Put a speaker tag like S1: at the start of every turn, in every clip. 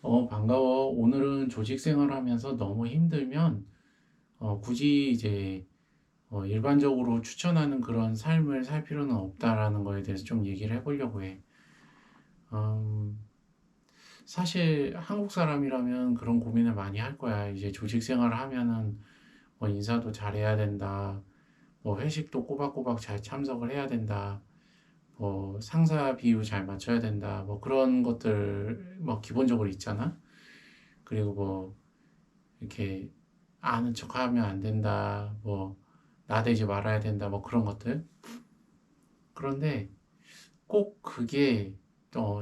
S1: 반가워. 오늘은 조직 생활하면서 너무 힘들면, 굳이 이제, 일반적으로 추천하는 그런 삶을 살 필요는 없다라는 거에 대해서 좀 얘기를 해보려고 해. 음, 사실 한국 사람이라면 그런 고민을 많이 할 거야. 이제 조직 생활을 하면은 뭐 인사도 잘해야 된다. 뭐 회식도 꼬박꼬박 잘 참석을 해야 된다. 뭐 상사 비유 잘 맞춰야 된다. 뭐 그런 것들 뭐 기본적으로 있잖아. 그리고 뭐 이렇게 아는 척하면 안 된다, 뭐 나대지 말아야 된다, 뭐 그런 것들. 그런데 꼭 그게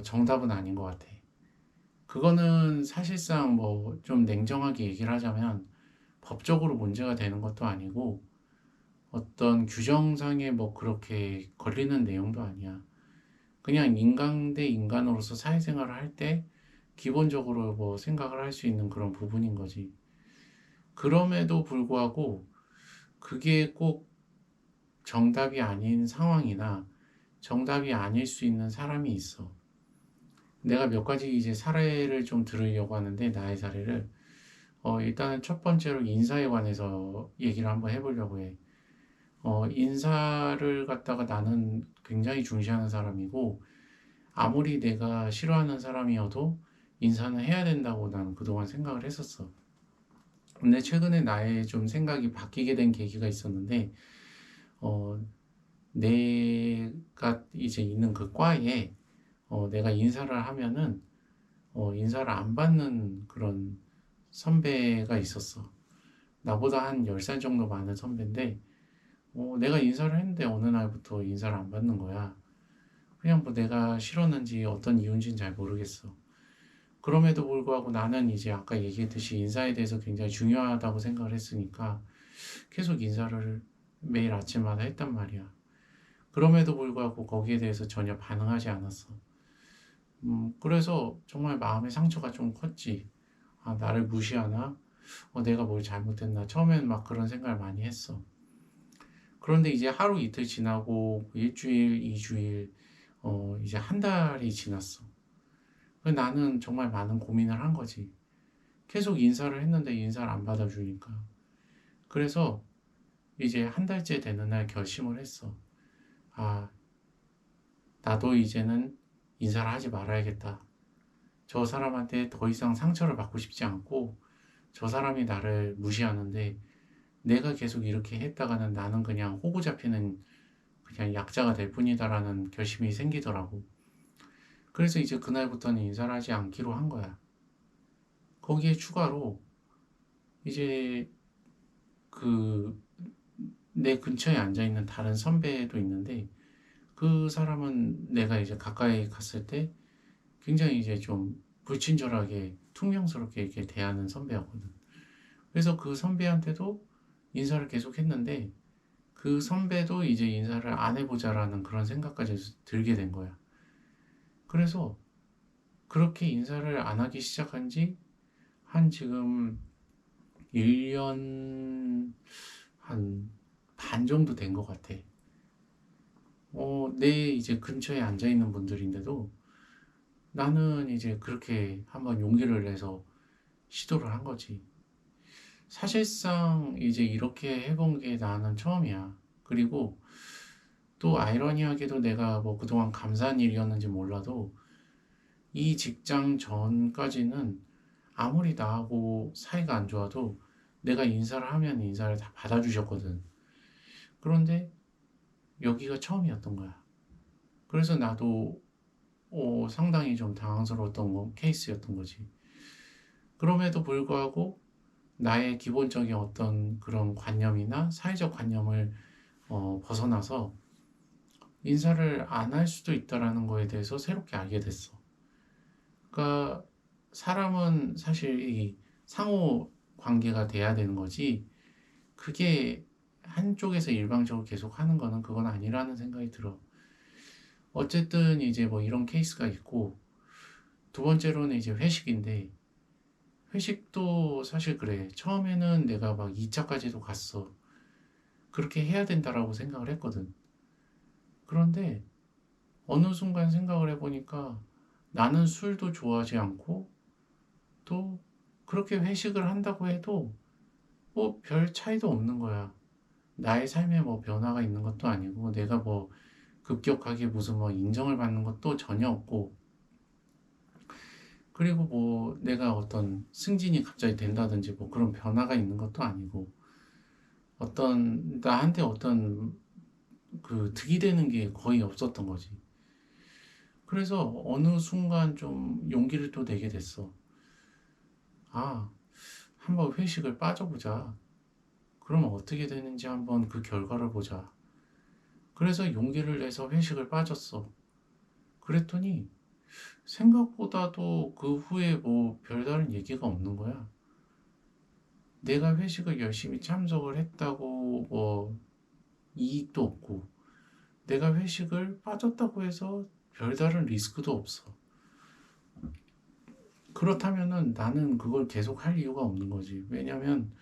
S1: 정답은 아닌 것 같아. 그거는 사실상 뭐 좀 냉정하게 얘기를 하자면 법적으로 문제가 되는 것도 아니고 어떤 규정상에 뭐 그렇게 걸리는 내용도 아니야. 그냥 인간 대 인간으로서 사회생활을 할 때 기본적으로 뭐 생각을 할 수 있는 그런 부분인 거지. 그럼에도 불구하고 그게 꼭 정답이 아닌 상황이나 정답이 아닐 수 있는 사람이 있어. 내가 몇 가지 이제 사례를 좀 들으려고 하는데, 나의 사례를. 일단은 첫 번째로 인사에 관해서 얘기를 한번 해보려고 해. 인사를 갖다가 나는 굉장히 중시하는 사람이고, 아무리 내가 싫어하는 사람이어도 인사는 해야 된다고 나는 그동안 생각을 했었어. 근데 최근에 나의 좀 생각이 바뀌게 된 계기가 있었는데, 어, 내가 이제 있는 그 과에 내가 인사를 하면은 인사를 안 받는 그런 선배가 있었어. 나보다 한 10살 정도 많은 선배인데 내가 인사를 했는데 어느 날부터 인사를 안 받는 거야. 그냥 뭐 내가 싫었는지 어떤 이유인지는 잘 모르겠어. 그럼에도 불구하고 나는 이제 아까 얘기했듯이 인사에 대해서 굉장히 중요하다고 생각을 했으니까 계속 인사를 매일 아침마다 했단 말이야. 그럼에도 불구하고 거기에 대해서 전혀 반응하지 않았어. 그래서 정말 마음의 상처가 좀 컸지. 아, 나를 무시하나? 내가 뭘 잘못했나? 처음엔 막 그런 생각을 많이 했어. 그런데 이제 하루 이틀 지나고 일주일, 이주일, 이제 한 달이 지났어. 나는 정말 많은 고민을 한 거지. 계속 인사를 했는데 인사를 안 받아주니까. 그래서 이제 한 달째 되는 날 결심을 했어. 아, 나도 이제는 인사를 하지 말아야겠다. 저 사람한테 더 이상 상처를 받고 싶지 않고 저 사람이 나를 무시하는데 내가 계속 이렇게 했다가는 나는 그냥 호구 잡히는 그냥 약자가 될 뿐이다라는 결심이 생기더라고. 그래서 이제 그날부터는 인사를 하지 않기로 한 거야. 거기에 추가로 이제 그 내 근처에 앉아 있는 다른 선배도 있는데 그 사람은 내가 이제 가까이 갔을 때 굉장히 이제 좀 불친절하게 퉁명스럽게 이렇게 대하는 선배였거든. 그래서 그 선배한테도 인사를 계속 했는데 그 선배도 이제 인사를 안 해보자라는 그런 생각까지 들게 된 거야. 그래서 그렇게 인사를 안 하기 시작한 지 한 지금 1년 한 반 정도 된 것 같아. 내 이제 근처에 앉아 있는 분들인데도 나는 이제 그렇게 한번 용기를 내서 시도를 한 거지. 사실상 이제 이렇게 해본 게 나는 처음이야. 그리고 또 아이러니하게도 내가 뭐 그동안 감사한 일이었는지 몰라도 이 직장 전까지는 아무리 나하고 사이가 안 좋아도 내가 인사를 하면 인사를 다 받아주셨거든. 그런데 여기가 처음이었던 거야. 그래서 나도 상당히 좀 당황스러웠던 케이스였던 거지. 그럼에도 불구하고 나의 기본적인 어떤 그런 관념이나 사회적 관념을 벗어나서 인사를 안 할 수도 있다라는 거에 대해서 새롭게 알게 됐어. 그러니까 사람은 사실 이 상호 관계가 돼야 되는 거지. 그게 한쪽에서 일방적으로 계속 하는 거는 그건 아니라는 생각이 들어. 어쨌든 이제 뭐 이런 케이스가 있고 두 번째로는 이제 회식인데 회식도 사실 그래. 처음에는 내가 막 2차까지도 갔어. 그렇게 해야 된다라고 생각을 했거든. 그런데 어느 순간 생각을 해보니까 나는 술도 좋아하지 않고 또 그렇게 회식을 한다고 해도 뭐 별 차이도 없는 거야. 나의 삶에 뭐 변화가 있는 것도 아니고 내가 뭐 급격하게 무슨 뭐 인정을 받는 것도 전혀 없고, 그리고 뭐 내가 어떤 승진이 갑자기 된다든지 뭐 그런 변화가 있는 것도 아니고, 어떤 나한테 어떤 그 득이 되는 게 거의 없었던 거지. 그래서 어느 순간 좀 용기를 또 내게 됐어. 아, 한번 회식을 빠져보자. 그러면 어떻게 되는지 한번 그 결과를 보자. 그래서 용기를 내서 회식을 빠졌어. 그랬더니 생각보다도 그 후에 뭐 별다른 얘기가 없는 거야. 내가 회식을 열심히 참석을 했다고 뭐 이익도 없고, 내가 회식을 빠졌다고 해서 별다른 리스크도 없어. 그렇다면은 나는 그걸 계속 할 이유가 없는 거지. 왜냐면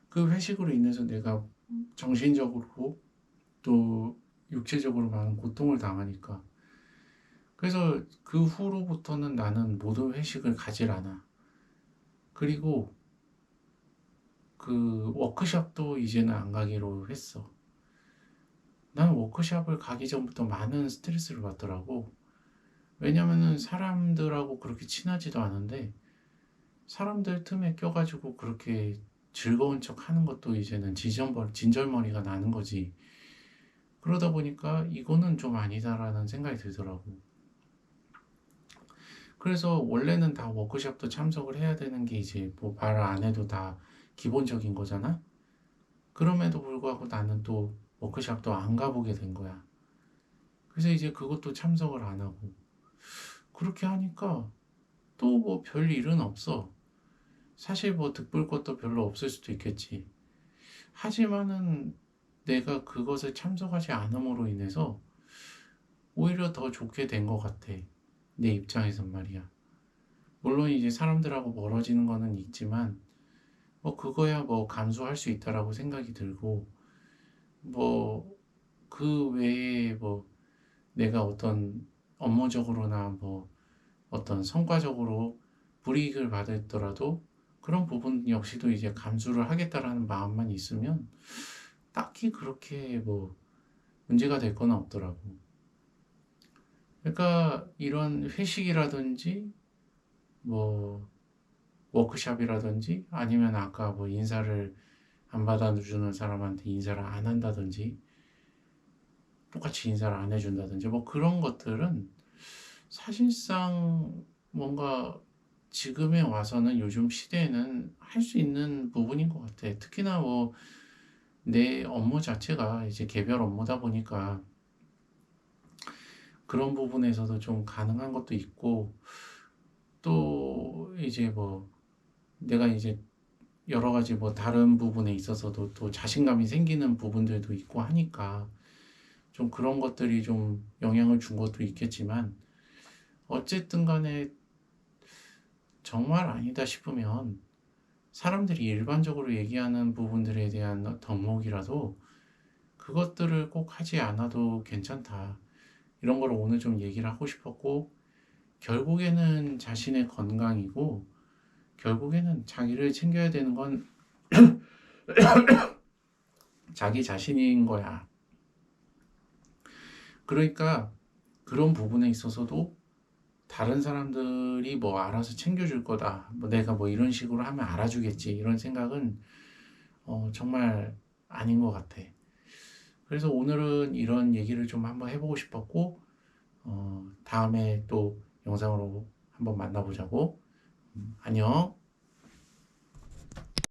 S1: 그 회식으로 인해서 내가 정신적으로 또 육체적으로 많은 고통을 당하니까. 그래서 그 후로부터는 나는 모든 회식을 가질 않아. 그리고 그 워크숍도 이제는 안 가기로 했어. 나는 워크숍을 가기 전부터 많은 스트레스를 받더라고. 왜냐면은 사람들하고 그렇게 친하지도 않은데 사람들 틈에 껴가지고 그렇게 즐거운 척 하는 것도 이제는 진절머리가 나는 거지. 그러다 보니까 이거는 좀 아니다라는 생각이 들더라고. 그래서 원래는 다 워크숍도 참석을 해야 되는 게 이제 뭐 말 안 해도 다 기본적인 거잖아? 그럼에도 불구하고 나는 또 워크숍도 안 가보게 된 거야. 그래서 이제 그것도 참석을 안 하고. 그렇게 하니까 또 뭐 별 일은 없어. 사실 뭐 득볼 것도 별로 없을 수도 있겠지. 하지만은 내가 그것을 참석하지 않음으로 인해서 오히려 더 좋게 된 것 같아. 내 입장에선 말이야. 물론 이제 사람들하고 멀어지는 거는 있지만 뭐 그거야 뭐 감수할 수 있다라고 생각이 들고, 뭐 그 외에 뭐 내가 어떤 업무적으로나 뭐 어떤 성과적으로 불이익을 받았더라도 그런 부분 역시도 이제 감수를 하겠다라는 마음만 있으면 딱히 그렇게 뭐 문제가 될 건 없더라고. 그러니까 이런 회식이라든지 뭐 워크샵이라든지 아니면 아까 뭐 인사를 안 받아주는 사람한테 인사를 안 한다든지 똑같이 인사를 안 해준다든지 뭐 그런 것들은 사실상 뭔가 지금에 와서는 요즘 시대에는 할 수 있는 부분인 것 같아. 특히나 뭐 내 업무 자체가 이제 개별 업무다 보니까 그런 부분에서도 좀 가능한 것도 있고, 또 이제 뭐 내가 이제 여러 가지 뭐 다른 부분에 있어서도 또 자신감이 생기는 부분들도 있고 하니까 좀 그런 것들이 좀 영향을 준 것도 있겠지만, 어쨌든 간에 정말 아니다 싶으면 사람들이 일반적으로 얘기하는 부분들에 대한 덕목이라도 그것들을 꼭 하지 않아도 괜찮다. 이런 걸 오늘 좀 얘기를 하고 싶었고, 결국에는 자신의 건강이고 결국에는 자기를 챙겨야 되는 건 자기 자신인 거야. 그러니까 그런 부분에 있어서도 다른 사람들이 뭐 알아서 챙겨줄 거다, 뭐 내가 뭐 이런 식으로 하면 알아주겠지, 이런 생각은 정말 아닌 것 같아. 그래서 오늘은 이런 얘기를 좀 한번 해보고 싶었고, 다음에 또 영상으로 한번 만나보자고. 안녕.